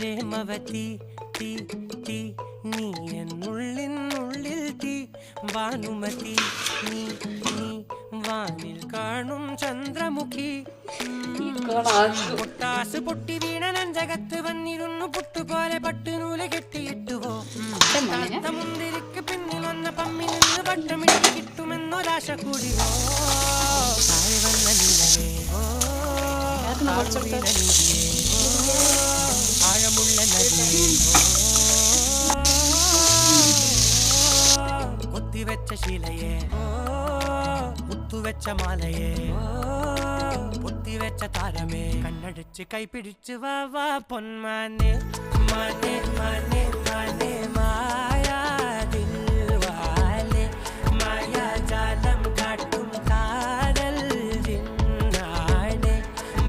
പ്രേമവതി തീ തീ നീ എന്നുള്ളിൽ തീ ഭാനുമതി നീ നീ വാനിൽ കാണും ചന്ദ്രമുഖി പൊട്ടാസ് പൊട്ടി വീണ നഞ്ചകത്ത് വന്നിരുന്നു പുട്ടുപോലെ പട്ടുനൂല് കെട്ടിയിട്ടുവോ മുന്തിരിക്ക് പിന്നിൽ വന്ന പമ്മി നിന്ന് പട്ടമിട്ട് കിട്ടുമെന്നൊരാശ കൂടിയോ താഴെ വന്ന നിലവേ ആഴമുള്ള നദിയേ കൊത്തിവെച്ച ശിലയെ മുത്തുവെച്ച മാലയെ പൊത്തിവെച്ച താരമേ കണ്ണടിച്ച് കൈപിടിച്ച് വാ വാ പൊന്മാനെ മാനെ മാനെ മാനെ മാ